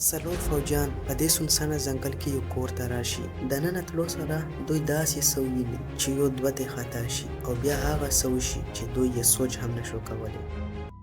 څلور فوجیان په دې سنسانه ځنګل کې یو کور ته راشي. دننه تلو سره دوی داسې څه وویني چې یو دوه ترې خطا شي او بیا هغه څه وشي چې دوی یې سوچ هم نشو کولی.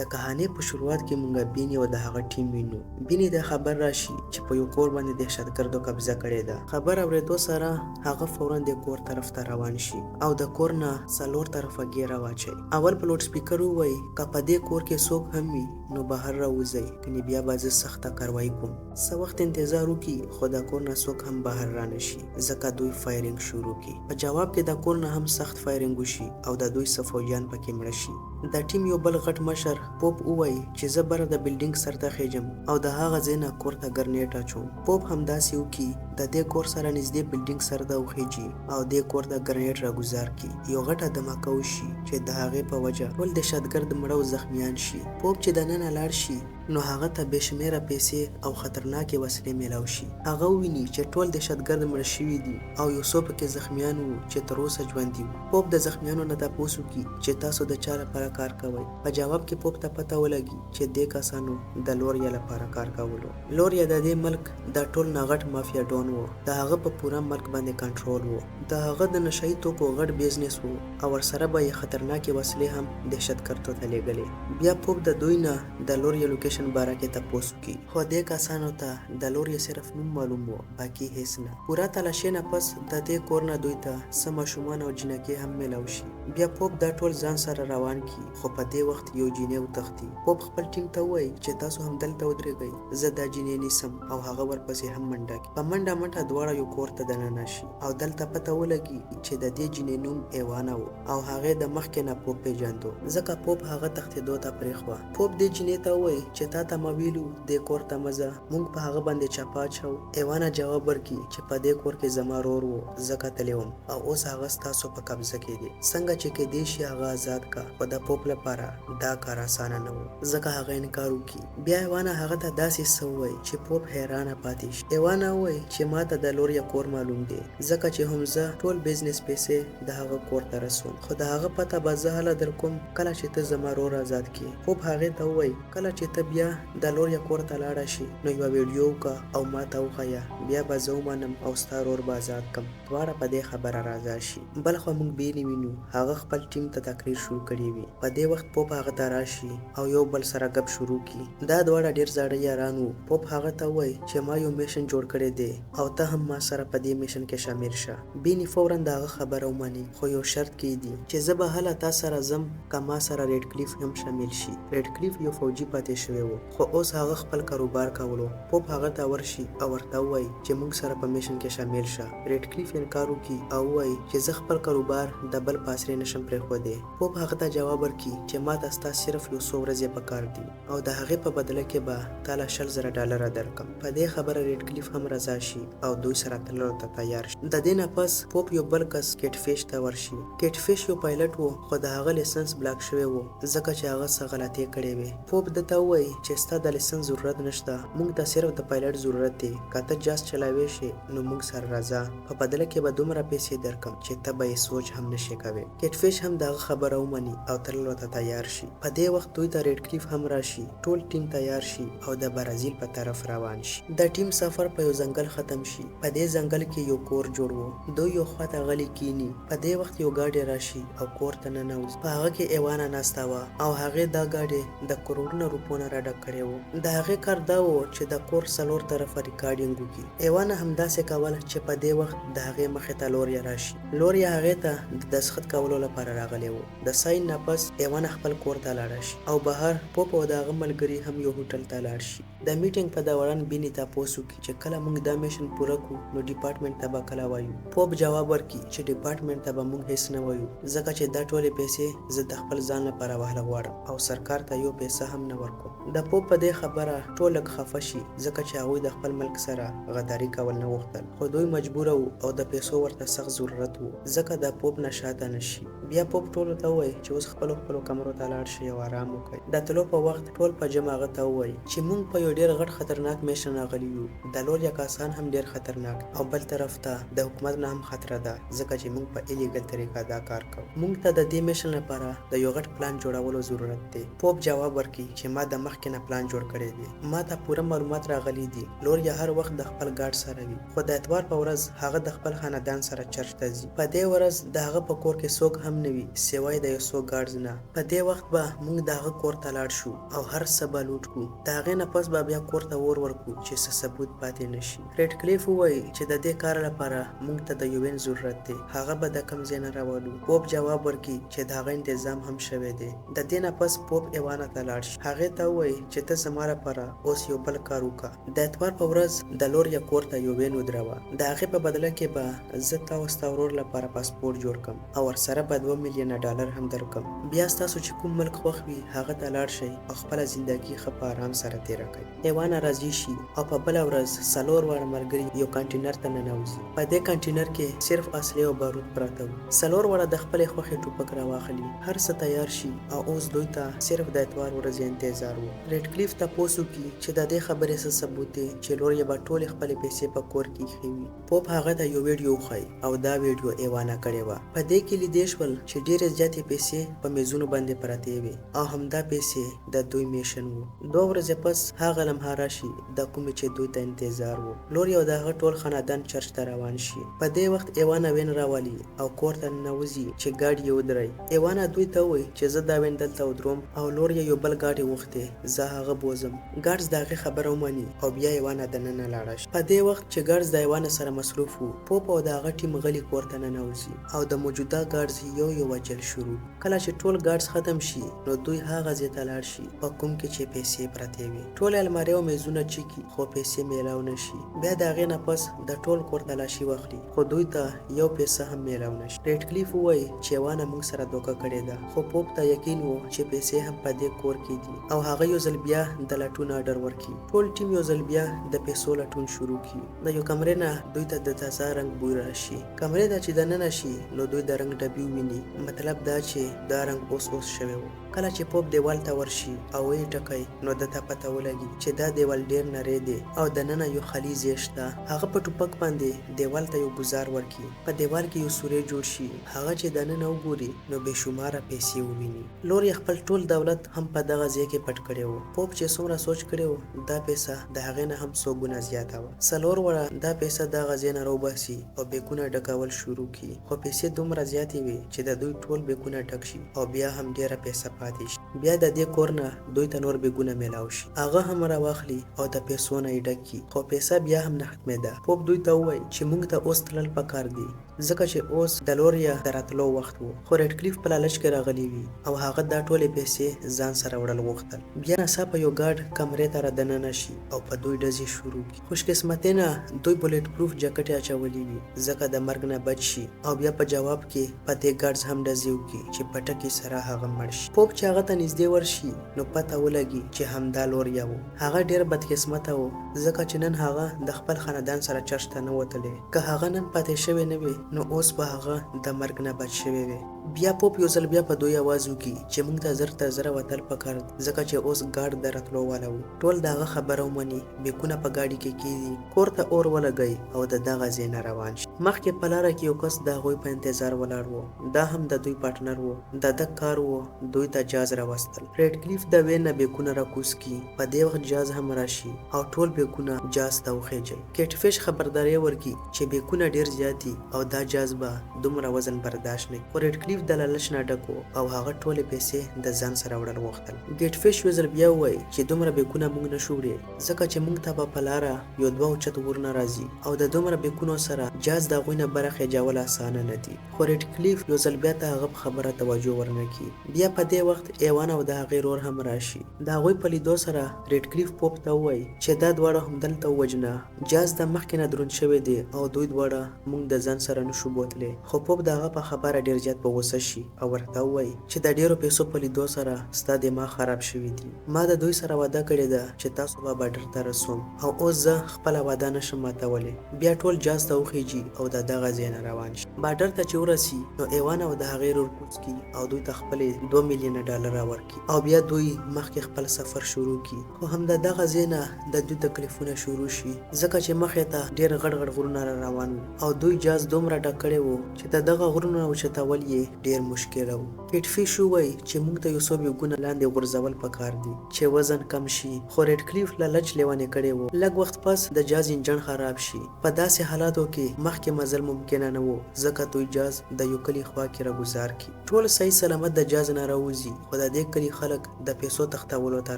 د کهانې په شروعات کې مونږ بیني او د هغه ټیم وینو. بیني د خبر راشي چې په یو کور باندې دهشتګردو قبضه کړې ده. خبر اورېدو سره هغه فوراً د کور طرف ته روان شي او د کور نه څلور طرفه ګیره واچوي. اول په لوډ سپیکر ووایي که په دې کور کې څوک هم وي نو بهر راوځئ، کنې بیا به زه سخته کاروايي کوم. څه وخت انتظار وکړي خو د کور نه څوک هم بهر رانشي ځکه دوی فایرینګ شروع کړي. په جواب کې د کور نه هم سخت فایرینګ وشي او د دوی څه فوجیان پکې مړه شي. د ټیم یو بل غټ مشر پوپ ووایي چې زه بره د بلډینګ سر ته خیجم او د هغه ځای نه کور ته ګرنیټ اچوم. پوپ همداسې وکړي، د دې کور سره نږدې بلډینګ سر ته وخیجي او دې کور ته ګرنیټ راګوزار کړي. یو غټه دماکه وشي چې د هغې په وجه ټول دهشتګرد مړه او زخمیان شي. پوپ چې دننه لاړ شي نو هغه ته بې شمېره پیسې او خطرناکې وسلې میلاو شي. هغه وویني چې ټول دهشتګرد مړه شوي دي او یو څو پکې زخمیان وو چې تر اوسه ژوندي وو. پوپ د زخمیانو نه تپوس وکړي چې تاسو د چا لپاره کار کوئ. په جواب کې پوپ ته پته ولګي چې دې کسانو د لوریا لپاره کار کولو. لوریا د دې ملک د ټول نه غټ مافیا ډون و. د هغه په پوره ملک باندې کنټرول و. د هغه د نشهیي توکو غټ بیزنس و او ورسره به یې خطرناکې وسلې هم دهشتګردو ته لیږلې. بیا پوپ د دوی نه د لوریا لوکیشن باره کې تپوس وکړي خو دې کسانو ته د لوریا صرف نوم معلوم و، باقي هیڅ نه. پوره تلاشۍ نه پس د دې کور نه دوی ته څه ماشومان او جینکې هم میلاو شي. بیا پوپ دا ټول ځان سره روان کړي خو په دې وخت یو جینۍ وتښتي. پوپ خپل ټیم ته ووایي چې تاسو هم دلته ودرېږئ، زه دا جینۍ نیسم او هغه ورپسې هم منډه کړي. په منډه منډه دواړه یو کور ته دننه شي او دلته پته ولګي چې د دې جینۍ نوم ایوانا و او هغې د مخکې نه پوپ پیژندو ځکه پوپ هغه تښتېدو ته پرېښوه. پوپ دې جینۍ ته ووایي چې تا ته ما ویلو دې کور ته مه ځه، موږ په هغه باندې چپه اچوو. ایوانا جواب ورکړي چې په دې کور کې زما رور و، زه کتلی وم او اوس هغه ستاسو په قبضه کې دی. څنګه چې کیدی شي هغه آزاد کا، خو د پوپ لپاره دا کار اسانه نه و ځکه هغه انکار وکړي. بیا ایوانا هغه ته داسې څه ووایي چې پوپ حیرانه پاتې شي. ایوانا ووایي چې ما ته د لوریا کور معلوم دی ځکه چې هم زه ټول بزنس پیسې د هغه کور ته رسوم، خو د هغه پته به زه هله در کوم کله چې ته زما رور آزاد کړې. پوپ هغې ته ووایي کله چې ته بیا د لوریا کور ته لاړه شي نو یوه ویډیو وکړه او ما ته وښیه، بیا به زه ومنم او ستا رور به آزاد کړم. دواړه په دې خبره راضا شي. بل خوا موږ بیني وینو هغه خپل ټیم ته تقریر شروع کړی وي. په دې وخت پوپ هغه ته راشي او یو بل سره ګپ شروع کړي. دا دواړه ډېر زاړه یاران وو. پوپ هغه ته وایي چې ما یو میشن جوړ کړی دی او ته هم ما سره په دې میشن کې شامل شه. بیني فوراً د هغه خبره ومني خو یو شرط کیږي چې زه به هله تا سره ځم که ما سره ریډ کلیف هم شامل شي. ریډ کلیف یو فوجي پاتې شوی و خو اوس هغه خپل کاروبار کولو. پوپ هغه ته ورشي او ورته وایي چې موږ سره په میشن کې شامل شه. ریډ کلیف انکار وکړي او وایي چې زه خپل کاروبار د بل په اسرې نشم پرېښودی. پوپ هغه ته جواب ورکړي چې ما ته ستا صرف یو څو ورځې پکار دي او د هغې په بدله کې به تا له $100,000 درکړم. په دې خبره ریډ کلیف هم رضا شي او دوی سره تللو ته تیار شي. د دې نه پس پوپ یو بل کس کیټ فیش ته ورشي. کیټ فیش یو پایلټ و خو د هغه لیسنس بلاک شوی و ځکه چې هغه څه غلطۍ کړې وې. پوپ ده ته وایي چې ستا د لیسنس ضرورت نشته، موږ ته صرف د پایلټ ضرورت دی. که ته جاز چلاوی شي نو موږ سره راځه، په بدله کې به دومره پیسې درکړم چې ته به یې سوچ هم نشې کوې. کیټ فیش هم د هغه خبره ومني او تللو ته تیار شي. په دې وخت دوی ته ریډ کلیف هم راشي. ټول ټیم تیار شي او د برازیل په طرف روان شي. د ټیم سفر په یو ځنګل ختم شي. په دې ځنګل کې یو کور جوړ و. دوی یو خواته غلي کینی. په دې وخت یو ګاډی راشي او کور ته ننوځي. په هغه کې ایوانا ناسته وه او هغې دا ګاډی د کروڑونه روپونه راډک کړی و. د هغې کار دا و چې د کور څلور طرفه ریکارډینګ وکړي. ایوانا همداسې کول چې په دې وخت د هغې مخې ته لوریا راشي. لوریا هغې ته د دستخط کولو لپاره راغلی و. د ساین نه پس ایوانا خپل کور ته لاړه شي او بهر پوپ او د هغه ملګري هم یو هوټل ته لاړ شي. د میټینګ په دوران بیني تپوس وکړي چې کله موږ دا میشن پوره کړو نو ډیپارټمنټ ته به کله وایو. پوپ جواب ورکړي چې ډیپارټمنټ ته به موږ هیڅ نه وایو ځکه چې دا ټولې پیسې زه د خپل ځان لپاره وهله غواړم او سرکار ته یو پیسه هم نه ورکوم. د پوپ په دې خبره ټول لږ خفه شي ځکه چې هغوی د خپل ملک سره غداري کول نه غوښتل خو دوی مجبوره وو او د پیسو ورته سخت ضرورت و ځکه د پوپ نه شاته نشي. بیا پوپ ټولو ته ووایي چې اوس خپلو کمرو ته لاړ شئ او آرام وکړئ. د تلو په وخت ټول په جمع هغه ته ووایي چې موږ په یو ډېر غټ خطرناک میشن راغلي یو. د لوریا کسان هم ډېر خطرناک او بل طرف ته د حکومت نه هم خطر ده ځکه چې موږ په ایلیګل طریقه دا کار کوو. موږ ته د دې میشن لپاره د یو غټ پلان جوړولو ضرورت دی. پوپ جواب ورکړي چې ما د مخکې نه پلان جوړ کړی دی. ما ته پوره معلومات راغلي دي. لوریا هر وخت د خپل ګارډ سره وي خو د اتوار په ورځ هغه د خپل خاندان سره چرچ ته ځي. په دې ورځ د هغه په کور کې څوک هم نه وي سوای د یو څو ګارډز نه. په دې وخت به موږ د هغه کور ته لاړ شو او هر څه به لوټ کړو. د هغې نه پس به بیا کور ته اور ورکړو چې څه ثبوت پاتې نه شي. ریډ کلیف ووایي چې د دې کار لپاره موږ ته د یوین ضرورت دی. هغه به د کوم ځای نه راولو. پوپ جواب ورکړي چې د هغه تنظیم هم شوی دی. د دې نه پس پوپ ایوانا ته لاړ شي. هغې ته ووایي چې ته زما لپاره اوس یو بل کار وکړه. د اتوار په ورځ د لوریا کور ته یوین ودروه. د هغې په بدله کې به زه تا او ستا ورور لپاره پاسپورټ جوړ کړم او ورسره به $2,000,000 هم درکړم. بیا ستاسو چې کوم ملک خوښ وي هغه ته لاړ شئ او خپله زندګي ښه په آرام سره تېره کړئ. ایوانا راضي شي او په بله ورځ 4 واړه ملګري یو کانټینر ته ننوځي. په دې کانټینر کې صرف اسلحې او بارود پراته وو. 4 واړه د خپلې خوښې ټوپک راواخلي. هر څه تیار شي او اوس دوی ته صرف د اتوار ورځې انتظار و. ریډ کلیف تپوس وکړي چې د دې خبرې څه ثبوت دی چې لوریا به ټولې خپلې پیسې په کور کې ایښې وي. پوپ هغه ته یو ویډیو وښایي او دا ویډیو ایوانا کړې وه. په دې کې لیدې شول چې ډېرې زیاتې پیسې په میزونو باندې پرتې وې او همدا پیسې د دوی میشن وو. 2 ورځې پس هغه لمحه راشي د کومې چې دوی ته انتظار و. لوریا او د هغه ټول خاندان چرچ ته روان شي. په دې وخت ایوانا وین راولي او کور ته ننوځي چې ګاډي یې ودروي. ایوانا دوی ته وایي چې زه دا وین دلته ودروم او لوریا یو بل ګاډي غوښتې زه هغه بوزم. ګارډز د هغې خبره ومني او بیا ایوانا دننه لاړه شي. په دې وخت چې ګارډز د ایوانا سره مصروف وو پوپ او د هغه ټیم غلي کور ته ننوځي او د موجوده ګارډز یو وجل شروع. کله چې ټول ګارډز ختم شي نو دوی هغه ځای ته لاړ شي په کوم کې چې پیسې پرتې وي. ټول المارۍ او میزونه چیکي خو پیسې میلاو نه شي. بیا د هغې نه پس د ټول کور تلاشي واخلي خو دوی ته یو پیسه هم میلاو نه شي. ریډ کلیف ووایي چې ایوانا موږ سره دوکه کړې ده خو پوپ ته یقین و چې پیسې هم په دې کور کې دي او هغه یو ځل بیا د لټون آرډر ورکړي. ټول ټیم یو ځل بیا د پیسو لټون شروع کړي. د یو کمرې نه دوی ته د تازه رنګ بوی راشي. کمرې ته چې دننه شي نو دوی د رنګ ډبي وویني. مطلب دا چې دا رنګ اوس شوی و. کله چې پوپ دیوال ته ورشي او ویې ټکوي نو دته پته ولګي چې دا دیوال ډیر نری دی او دننه یو خالي ځای شته. هغه په ټوپک باندې دیوال ته یو ګزار ورکړي. په دیوال کې یو سوری جوړ شي. هغه چې دننه وګوري نو بې شماره پیسې وویني. لوریا خپل ټول دولت هم په دغه ځای کې پټ کړی و. پوپ چې څومره سوچ کړی و دا پیسه د هغې نه هم 100 ګونه زیاته وه. 4 واړه دا پیسه دغه ځای نه راوباسي او بیکونه ډکول شروع کړي خو پیسې دومره زیاتې وي چې د دوی ټول بیکونه ډک شي او بیا هم ډیره پیسه پاتې شي. بیا د دې کور نه دوی ته نور بیکونه میلاو شي. هغه هم راواخلي او د پیسو نه یې ډک کړي خو پیسه بیا هم نه ختمېده. پوپ دوی ته ووایي چې موږ ته اوس تلل پکار دي ځکه چې اوس د لوریا د راتلو وخت و. خو ریډ کلیف په لالچ کې راغلی وي او هغه دا ټولې پیسې ځان سره وړل غوښتل. بیا ناڅاپه یو ګارډ کمرې ته رادننه شي او په دوی ډزې شروع کړي. خوشقسمتۍ نه دوی بولټ پروف جاکټې اچولي وي ځکه د مرګ نه بچ شي او بیا په جواب کې په دې ګارډز هم ډزې وکړي چې په ټکي سره هغه مړ شي. پوپ چې هغه ته نږدې ورشي نو پته ولګي چې همدا لوریا و. هغه ډېر بدقسمته و ځکه چې نن هغه د خپل خاندان سره چرچ ته نه وتلی. که هغه نن پاتې شوی نه وي نو اوس به هغه د مرګ نه بچ شوی وي. بیا پوپ یو ځل بیا په دوی आवाज وکړي چې موږ ته زر تر زره وتل پکار ځکه چې اوس ګارډ د راتلو والا و. ټول د هغه خبره ومني. بیکونه په ګاډي کې کېږي. کور ته اور ولګوي او د دغه ځای نه روان شي. مخکې په لاره کې یو کس د هغوی په انتظار ولاړ و. دا هم د دوی پارټنر و. د ده کار و دوی ته جاز راوستل. ریډ کلیف د وین نه بیکونه راکوز کړي. په دې وخت جاز هم راشي او ټول بیکونه جاز ته وخیژي. کیټ فیش خبرداری ورکړي چې بیکونه ډیر زیات دي او دا جاز به دومره وزن برداشت نه کړي. ریډ کلیف د لالچ نه ډک و او هغه ټولې پیسې د ځان سره وړل غوښتل. ګیټ فیش یو ځل بیا ووایي چې دومره بیکونه موږ نه شو وړی ځکه چې موږ ته به په لاره یو 2 اوچت غرونه راځي او د دومره بیکونو سره جاز د هغوی نه بره خیجول اسانه نه دي. خو ریډ کلیف یو ځل بیا ته هغه خبره توجه ورنه کړي. بیا په دې وخت ایوان او د هغې رور هم راشي. د هغوی په لیدو سره ریډ کلیف پوپ ته ووایي چې دا دواړه همدلته ووجنه. جاز د مخکې نه دروند شوی دی او دوی دواړه موږ د ځان سره نشو بوتلی. خو پوپ د هغه په خبره ډیر زیات په غوسه شي او ورته ووایي چې د ډیرو پیسو په لیدو سره ستا دماغ خراب شوي دي. ما د دوی سره وعده کړې ده چې تاسو به باډر ته رسوم او اوس زه خپله وعده نشم ماتولی. بیا ټول جاز ته وخیږي او د دغه ځای نه روان شي. بارډر ته چې ورسي نو ایوان او د هغې ورور کوز کی او دوی ته خپلې 2 میلیونه ډالر ورکړي او بیا دوی مخکې خپل سفر شروع کړي. خو همدا دغه ځای نه د دوی تکلیفونه شروع شي ځکه چې مخې ته ډېر غټ غټ غرونه را روان وو او دوی جاز دومره ډک کړی وو چې د دغه غرونو اوچتول یې ډېر مشکل وو. کیټ فیش ووایي چې موږ ته یو څو بیګونه لاندې غورځول پکار دي چې وزن کم شي، خو ریډ کلیف له لچ لیونې کړی وو. لږ وخت پس د جاز انجن خراب شي. په داسې حالاتو کې مخکې مزل ممکنه نه وو ځکه دوی جاز د یو کلي خوا کې راګوزار کړي. ټول صحیح سلامت د جاز نه راوځي خو د دې کلي خلک د پیسو تښتولو ته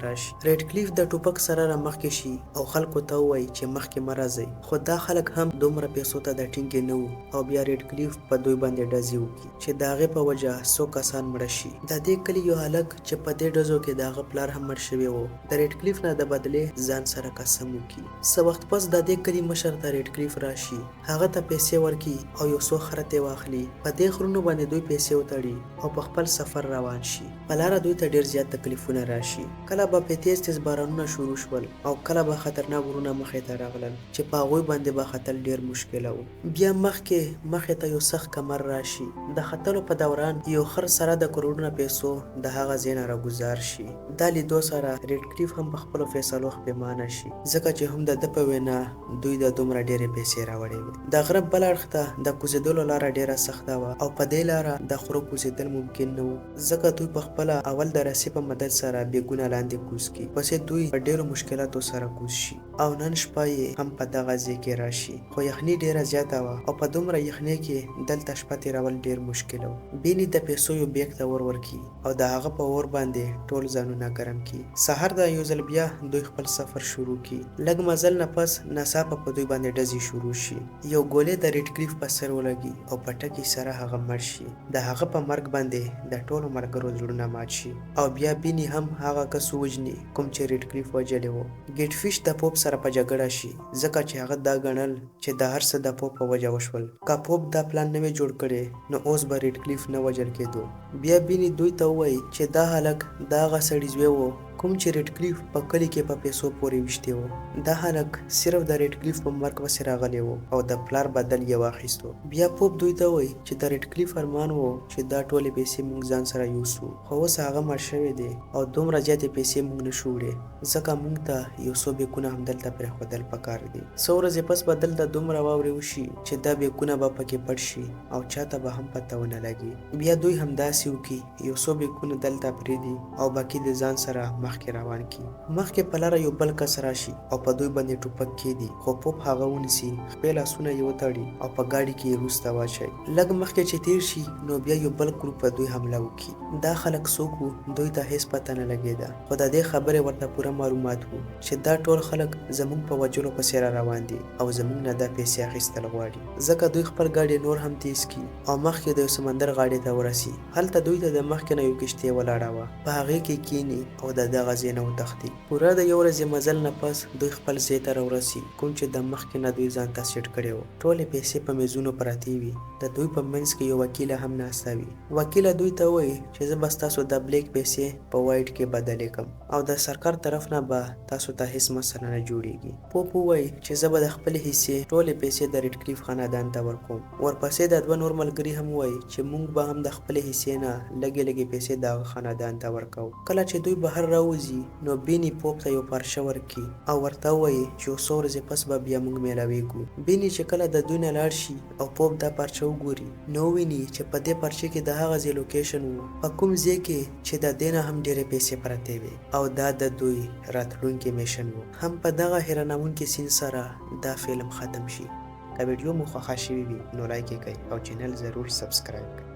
راشي. ریډ کلیف د ټوپک سره را مخکې شي او خلکو ته ووایي چې مخکې مه راځئ، خو دا خلک هم دومره پیسو ته د ټینګې نه وو او بیا ریډ کلیف په دوی باندې ډزې وکړي چې د هغې په وجه څو کسان مړه شي. د دې کلي یو هلک چې په دې ډزو کې د هغه پلار هم مړ شوی و د ریډ کلیف نه د بدلې ځان سره قسم وکړي. څه وخت پس د دې کلي مشر ته ریډ کلیف راشي، هغه ته پیسې ورکړي او یو څو خره ترې واخلي. په دې خرونو باندې دوی پیسې وتړي او په خپل سفر روان شي. په لاره دوی ته ډېر زیات تکلیفونه راشي. کله به په تیز تیز بارانونه شروع شول او کله به خطرناک غرونه مخې ته راغلل چې په هغوی باندې به ختل ډېر مشکله و. بیا مخې ته یو سخت کمر راشي. د ختلو په دوران یو خر سره د کروڑونه پیسو د هغه ځای نه راګوزار شي. دا لیدو سره ریډ کلیف هم په خپلو فیصلو پښیمانه شي ځکه چې هم د ده په وینا دوی د دومره ډېرې پیسې راوړې وې. د غره بل اړخ ته د کوزېدلو لاره ډېره سخته وه او په دې لاره د خرو کوزېدل ممکن نه و ځکه دوی په خپله اول د رسۍ په مدد سره بیګونه لاندې کوز کړي، پسې دوی په ډېرو مشکلاتو سره کوز شي او نن شپه یې هم په دغه ځای کې راشي. خو یخني ډېره زیاته وه او په دومره یخنۍ کې دلته شپه تېرول ډېر مشکل و. بیني د پیسو یو بیګ ته ورکړي او د هغه په اور باندې ټول ځانونه ګرم کړي. سهار د یو ځل بیا دوی خپل سفر شروع کړي. لږ مزل نه پس ناڅاپه په دوی باندې ډزې شروع شي. یو ګولۍ د ریډ کلیف په سر ولګي او په ټکي سره هغه مړ شي. د هغه په مرګ باندې د ټولو ملګرو زړونه مات شي او بیا بیني هم هغه کس ووژني کوم چې ریډ کلیف وژلی و. ګیټ فیش د پوپ سره په جګړه شي ځکه چې هغه دا ګڼل چې د هر څه د پوپ په وجه وشول. که پوپ دا پلان نه وی جوړ کړی نو اوس به ریډ کلیف نه وژل کېدو. بیا بیني دوی ته ووایي چې دا هلک د هغه سړي زوی و کوم چې ریډ کلیف په کلي کې په پیسو پورې ویشتی و. دا هلک صرف د ریډ کلیف په مرګ پسې راغلی و او د پلار بدل یې واخیستو. بیا پوپ دوی ته وایي چې د ریډ کلیف ارمان و چې دا ټولې پیسې موږ ځان سره یوسو، خو اوس هغه مړ شوی دی او دومره زیاتې پیسې موږ نشو وړی ځکه موږ ته یو څو بیګونه همدلته پرېښودل پکار دي. څو ورځې پس به دلته دومره واورې وشي چې دا بیګونه به پکې پټ شي او چاته به هم پته ونه لګي. بیا دوی همداسې وکړي، یو څو بیګونه دلته پرېږدي او باقي د ځان سره مخکې روان کړي. مخکې په لاره یو بل کس راشي او په دوی باندې ټوپک کېږدي، خو پوپ هغه ونیسي، خپې لاسونه یې وتړي او په ګاډي کې یې وروسته واچوي. لږ مخکې چې تېر شي نو بیا یو بل ګروپ په دوی حمله وکړي. دا خلک څوک وو دوی ته هېڅ پته نه لګېده، خو د دې خبرې ورته پوره معلومات وو چې دا ټول خلک زموږ په وژلو پسې را روان دي او زموږ نه دا پیسې اخیستل غواړي. ځکه دوی خپل ګاډي نور هم تیز کړي او مخکې د یو سمندر غاړې ته ورسي. هلته دوی ته د مخکې نه یو کشتۍ ولاړه وه، په هغې کې کښېني او د دغه ځای نه وتښتي. پوره د یو ورځې مزل نه پس دوی خپل ځای ته راورسي کوم چې د مخکې نه دوی ځان ته سیټ کړی و. ټولې پیسې په میزونو پرتې وي. د دوی په منځ کې یو وکیله هم ناسته وي. وکیله دوی ته وایي چې زه به ستاسو د بلیک پیسې په وایټ کې بدلې کړم او د سرکار طرف نه به تاسو ته هیڅ مسله نه جوړیږي. پوپ وایي چې زه به د خپلې حصې ټولې پیسې د ریډ کلیف خاندان ته ورکوم. ورپسې د دوه نور ملګري هم وایي چې موږ به هم د خپلې حصې نه لږې لږې پیسې د هغه خاندان ته ورکوو. کله چې دوی بهر راوځي نو بیني پوپ ته یو پارچه ورکړي او ورته وایي چې یو څو ورځې پس به بیا موږ میلاویږو. بیني چې کله د دوی نه لاړ شي او پوپ دا پارچه وګوري نو ویني چې په دې پارچې کې د هغه ځای لوکیشن و په کوم ځای کې چې د دې نه هم ډېرې پیسې پرتې وې او دا د دوی راتلونکي میشن و. هم په دغه حیرانوونکي سین سره دا فلم ختم شي. که ویډیو مو خوښه شوې وي نو لایک یې کړئ او چینل ضرور سبسکرایب کړئ.